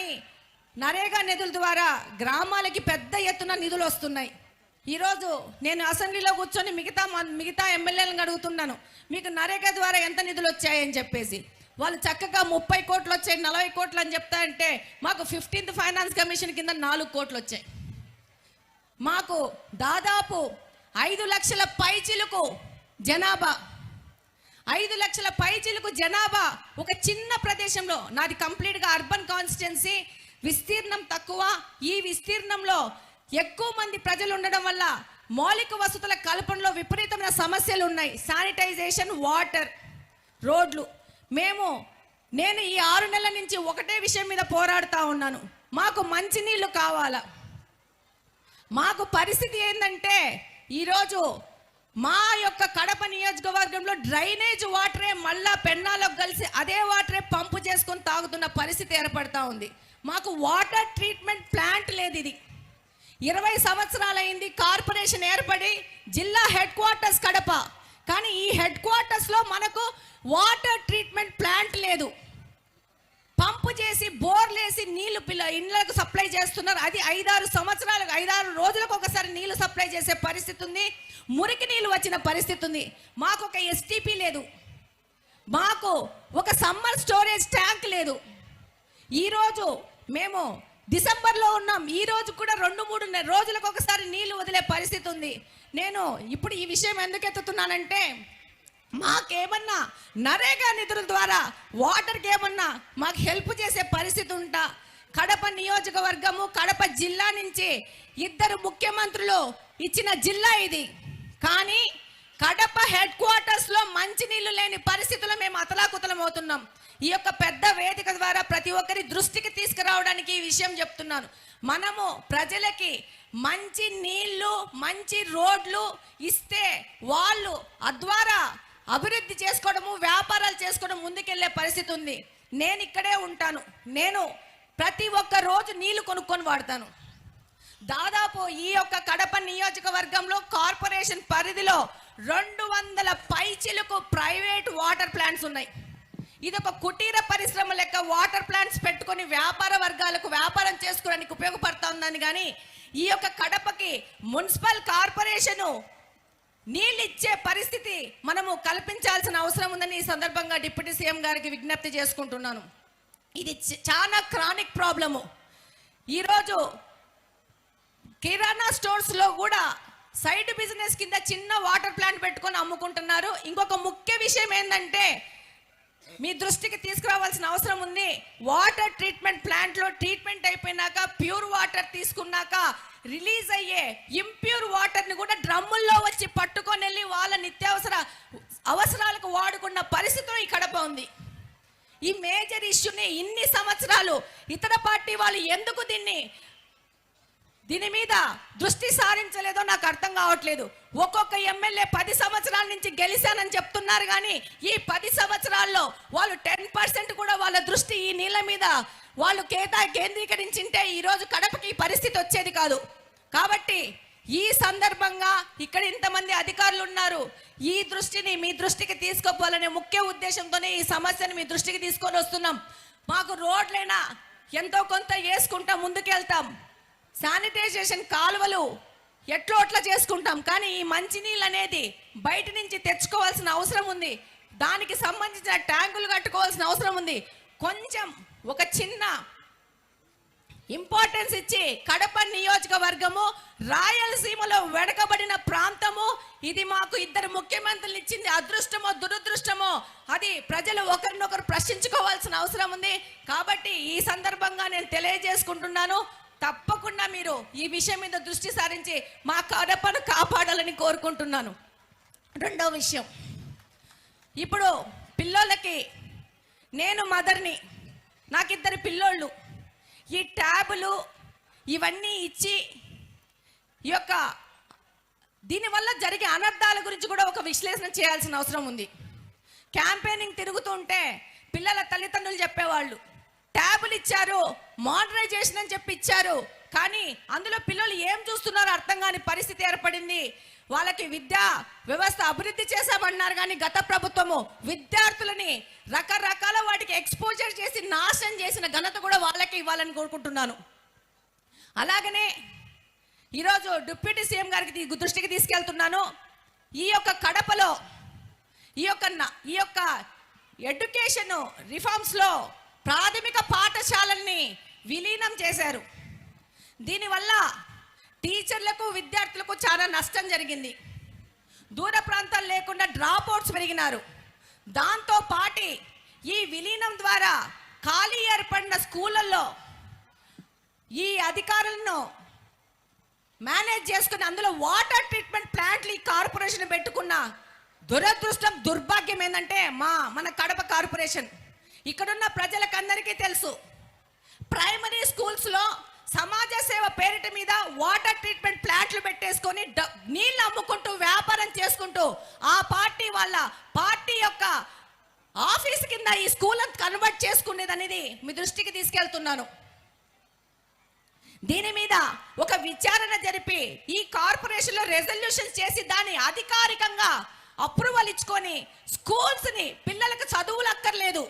కానీ నరేగా నిధుల ద్వారా గ్రామాలకి పెద్ద ఎత్తున నిధులు వస్తున్నాయి. ఈరోజు నేను అసెంబ్లీలో కూర్చొని మిగతా ఎమ్మెల్యేలను అడుగుతున్నాను, మీకు నరేగా ద్వారా ఎంత నిధులు వచ్చాయని చెప్పేసి. వాళ్ళు చక్కగా 30 కోట్లు వచ్చాయి, 40 కోట్లు అని చెప్తా అంటే మాకు 15th ఫైనాన్స్ కమిషన్ కింద 4 కోట్లు వచ్చాయి. మాకు దాదాపు 5 లక్షల పైచిలుకు జనాభా, 5 లక్షల పైచిలుకు జనాభా ఒక చిన్న ప్రదేశంలో. నాది కంప్లీట్గా అర్బన్ కాన్స్టిట్యున్సీ, విస్తీర్ణం తక్కువ. ఈ విస్తీర్ణంలో ఎక్కువ మంది ప్రజలు ఉండడం వల్ల మౌలిక వసతుల కల్పనలో విపరీతమైన సమస్యలు ఉన్నాయి. శానిటైజేషన్, వాటర్, రోడ్లు. నేను ఈ 6 నెలల నుంచి ఒకటే విషయం మీద పోరాడుతూ ఉన్నాను, మాకు మంచినీళ్ళు కావాలా. మాకు పరిస్థితి ఏంటంటే ఈరోజు మా యొక్క కడప నియోజకవర్గంలో డ్రైనేజ్ వాటరే మళ్ళా పెన్నాలోకి కలిసి అదే వాటరే పంపు చేసుకొని తాగుతున్న పరిస్థితి ఏర్పడతా ఉంది. మాకు వాటర్ ట్రీట్మెంట్ ప్లాంట్ లేదు. ఇది 20 సంవత్సరాలైంది కార్పొరేషన్ ఏర్పడి, జిల్లా హెడ్ క్వార్టర్స్ కడప, కానీ ఈ హెడ్ క్వార్టర్స్లో మనకు వాటర్ ట్రీట్మెంట్ ప్లాంట్ లేదు. పంపు చేసి బోర్లేసి నీళ్లు ఇళ్ళకు సప్లై చేస్తున్నారు. అది 5-6 రోజులకు ఒకసారి నీళ్లు సప్లై చేసే పరిస్థితి ఉంది. మురికి నీళ్ళు వచ్చిన పరిస్థితి ఉంది. మాకు ఒక ఎస్టీపీ లేదు, మాకు ఒక సమ్మర్ స్టోరేజ్ ట్యాంక్ లేదు. ఈరోజు మేము డిసెంబర్లో ఉన్నాం, ఈ రోజు కూడా 2-3 రోజులకు ఒకసారి నీళ్లు వదిలే పరిస్థితి ఉంది. నేను ఇప్పుడు ఈ విషయం ఎందుకు ఎత్తుతున్నానంటే, మాకేమన్నా నరేగా నిధుల ద్వారా వాటర్కి ఏమన్నా మాకు హెల్ప్ చేసే పరిస్థితి ఉంటా. కడప నియోజకవర్గము, కడప జిల్లా నుంచి 2 ముఖ్యమంత్రులు ఇచ్చిన జిల్లా ఇది. కానీ కడప హెడ్ క్వార్టర్స్లో మంచినీళ్ళు లేని పరిస్థితుల్లో మేము అతలాకుతలం అవుతున్నాం. ఈ యొక్క పెద్ద వేదిక ద్వారా ప్రతి ఒక్కరి దృష్టికి తీసుకురావడానికి ఈ విషయం చెప్తున్నాను. మనము ప్రజలకి మంచి నీళ్లు, మంచి రోడ్లు ఇస్తే వాళ్ళు అద్వారా అభివృద్ధి చేసుకోవడము, వ్యాపారాలు చేసుకోవడం ముందుకెళ్లే పరిస్థితి ఉంది. నేను ఇక్కడే ఉంటాను, నేను ప్రతి ఒక్క రోజు నీళ్లు కొనుక్కొని వాడతాను. దాదాపు ఈ యొక్క కడప నియోజకవర్గంలో కార్పొరేషన్ పరిధిలో 200 పైచిలకు ప్రైవేట్ వాటర్ ప్లాంట్స్ ఉన్నాయి. ఇది ఒక కుటీర పరిశ్రమ లెక్క వాటర్ ప్లాంట్స్ పెట్టుకొని వ్యాపార వర్గాలకు వ్యాపారం చేసుకోవడానికి ఉపయోగపడతా ఉందని. కానీ ఈ యొక్క కడపకి మున్సిపల్ కార్పొరేషను నీళ్ళు ఇచ్చే పరిస్థితి మనము కల్పించాల్సిన అవసరం ఉందని ఈ సందర్భంగా డిప్యూటీ సీఎం గారికి విజ్ఞప్తి చేసుకుంటున్నాను. ఇది చాలా క్రానిక్ ప్రాబ్లము. ఈరోజు కిరాణా స్టోర్స్లో కూడా సైడ్ బిజినెస్ కింద చిన్న వాటర్ ప్లాంట్ పెట్టుకొని అమ్ముకుంటున్నారు. ఇంకొక ముఖ్య విషయం ఏంటంటే, మీ దృష్టికి తీసుకురావాల్సిన అవసరం ఉంది. వాటర్ ట్రీట్మెంట్ ప్లాంట్లో ట్రీట్మెంట్ అయిపోయినాక ప్యూర్ వాటర్ తీసుకున్నాక రిలీజ్ అయ్యే ఇంప్యూర్ వాటర్ని కూడా డ్రమ్ముల్లో వచ్చి పట్టుకొని వెళ్ళి వాళ్ళ నిత్యావసర అవసరాలకు వాడుకున్న పరిస్థితిలో ఈ కడప ఉంది. ఈ మేజర్ ఇష్యూని ఇన్ని సంవత్సరాలు ఇతర పార్టీ వాళ్ళు ఎందుకు దీని మీద దృష్టి సారించలేదో నాకు అర్థం కావట్లేదు. ఒక్కొక్క ఎమ్మెల్యే 10 సంవత్సరాల నుంచి గెలిచానని చెప్తున్నారు, కానీ ఈ 10 సంవత్సరాల్లో వాళ్ళు 10% కూడా వాళ్ళ దృష్టి ఈ నీళ్ళ మీద వాళ్ళు కేంద్రీకరించింటే ఈరోజు కడపకి ఈ పరిస్థితి వచ్చేది కాదు. కాబట్టి ఈ సందర్భంగా ఇక్కడ ఇంతమంది అధికారులు ఉన్నారు, ఈ దృష్టిని మీ దృష్టికి తీసుకోవాలనే ముఖ్య ఉద్దేశంతోనే ఈ సమస్యను మీ దృష్టికి తీసుకొని వస్తున్నాం. మాకు రోడ్లైనా ఎంతో కొంత వేసుకుంటా ముందుకెళ్తాం, శానిటైజేషన్ కాలువలు ఎట్లో అట్లా చేసుకుంటాం, కానీ ఈ మంచినీళ్ళు అనేది బయట నుంచి తెచ్చుకోవాల్సిన అవసరం ఉంది. దానికి సంబంధించిన ట్యాంకులు కట్టుకోవాల్సిన అవసరం ఉంది. కొంచెం ఒక చిన్న ఇంపార్టెన్స్ ఇచ్చి కడప నియోజకవర్గము రాయలసీమలో వెనకబడిన ప్రాంతము, ఇది మాకు 2 ముఖ్యమంత్రులు ఇచ్చింది అదృష్టమో దురదృష్టమో అది ప్రజలు ఒకరినొకరు ప్రశ్నించుకోవాల్సిన అవసరం ఉంది. కాబట్టి ఈ సందర్భంగా నేను తెలియజేసుకుంటున్నాను, తప్పకుండా మీరు ఈ విషయం మీద దృష్టి సారించి మా కడపను కాపాడాలని కోరుకుంటున్నాను. రెండవ విషయం, ఇప్పుడు పిల్లలకి నేను మదర్ని, నాకు 2 పిల్లోళ్ళు, ఈ ట్యాబులు ఇవన్నీ ఇచ్చి ఈ యొక్క దీనివల్ల జరిగే అనర్థాల గురించి కూడా ఒక విశ్లేషణ చేయాల్సిన అవసరం ఉంది. క్యాంపెయినింగ్ తిరుగుతుంటే పిల్లల తల్లిదండ్రులు చెప్పేవాళ్ళు, ట్యాబులు ఇచ్చారు, మోడరైజేషన్ అని చెప్పి ఇచ్చారు. కానీ అందులో పిల్లలు ఏం చూస్తున్నారో అర్థం కాని పరిస్థితి ఏర్పడింది. వాళ్ళకి విద్యా వ్యవస్థ అభివృద్ధి చేశామన్నారు కానీ గత ప్రభుత్వము విద్యార్థులని రకరకాల వాటికి ఎక్స్పోజర్ చేసి నాశనం చేసిన ఘనత కూడా వాళ్ళకి ఇవ్వాలని కోరుకుంటున్నాను. అలాగనే ఈరోజు డిప్యూటీ సీఎం గారికి దృష్టికి తీసుకెళ్తున్నాను. ఈ యొక్క కడపలో ఈ యొక్క ఎడ్యుకేషన్ రిఫార్మ్స్లో ప్రాథమిక పాఠశాలల్ని విలీనం చేశారు. దీనివల్ల టీచర్లకు విద్యార్థులకు చాలా నష్టం జరిగింది. దూర ప్రాంతాలు లేకుండా డ్రాప్ అవుట్స్ పెరిగినారు. దాంతో పాటి ఈ విలీనం ద్వారా ఖాళీ ఏర్పడిన స్కూళ్ళల్లో ఈ అధికారులను మేనేజ్ చేసుకుని అందులో వాటర్ ట్రీట్మెంట్ ప్లాంట్లు ఈ కార్పొరేషన్ పెట్టుకున్న దురదృష్టం, దుర్భాగ్యం ఏంటంటే మన కడప కార్పొరేషన్ ఇక్కడున్న ప్రజలకందరికీ తెలుసు. ప్రైమరీ స్కూల్స్లో సమాజ సేవ పేరిట మీద వాటర్ ట్రీట్మెంట్ ప్లాంట్లు పెట్టేసుకొని నీళ్ళు అమ్ముకుంటూ వ్యాపారం చేసుకుంటూ ఆ పార్టీ యొక్క ఆఫీస్ కింద ఈ స్కూల్ కన్వర్ట్ చేసుకునేది అనేది మీ దృష్టికి తీసుకెళ్తున్నాను. దీని మీద ఒక విచారణ జరిపి ఈ కార్పొరేషన్లో రెజల్యూషన్ చేసి దాన్ని అధికారికంగా అప్రూవల్ ఇచ్చుకొని స్కూల్స్ని పిల్లలకు చదువులు అక్కర్లేదు,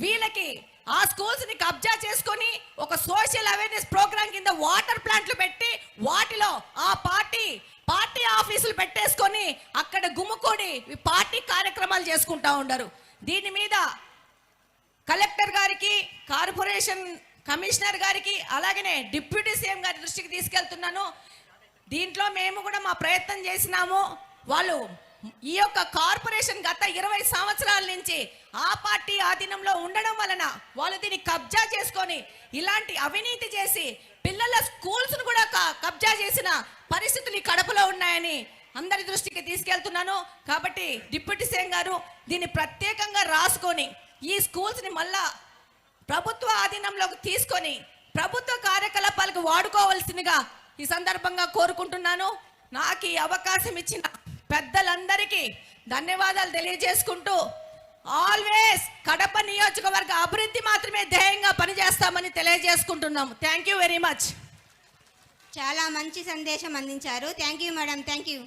వీళ్ళకి ఆ స్కూల్స్ని కబ్జా చేసుకొని ఒక సోషల్ అవేర్నెస్ ప్రోగ్రామ్ కింద వాటర్ ప్లాంట్లు పెట్టి వాటిలో ఆ పార్టీ ఆఫీసులు పెట్టేసుకొని అక్కడ గుమ్ముకొని పార్టీ కార్యక్రమాలు చేసుకుంటా ఉండరు. దీని మీద కలెక్టర్ గారికి, కార్పొరేషన్ కమిషనర్ గారికి, అలాగనే డిప్యూటీ సీఎం గారి దృష్టికి తీసుకెళ్తున్నాను. దీంట్లో మేము కూడా మా ప్రయత్నం చేసినాము. వాళ్ళు ఈ యొక్క కార్పొరేషన్ గత 20 సంవత్సరాల నుంచి ఆ పార్టీ ఆధీనంలో ఉండడం వలన వాళ్ళు దీన్ని కబ్జా చేసుకొని ఇలాంటి అవినీతి చేసి పిల్లల స్కూల్స్ను కూడా కబ్జా చేసిన పరిస్థితులు ఈ కడపలో ఉన్నాయని అందరి దృష్టికి తీసుకెళ్తున్నాను. కాబట్టి డిప్యూటీ సీఎం గారు దీన్ని ప్రత్యేకంగా రాసుకొని ఈ స్కూల్స్ని మళ్ళా ప్రభుత్వ ఆధీనంలోకి తీసుకొని ప్రభుత్వ కార్యకలాపాలకు వాడుకోవాల్సిందిగా ఈ సందర్భంగా కోరుకుంటున్నాను. నాకు ఈ అవకాశం ఇచ్చిన పెద్దలందరికీ ధన్యవాదాలు తెలియజేసుకుంటూ ఆల్వేస్ కడప నియోజకవర్గ అభివృద్ధి మాత్రమే ధ్యేయంగా పనిచేస్తామని తెలియజేసుకుంటున్నాము. Thank you very much. చాలా మంచి సందేశం అందించారు. Thank you madam. Thank you.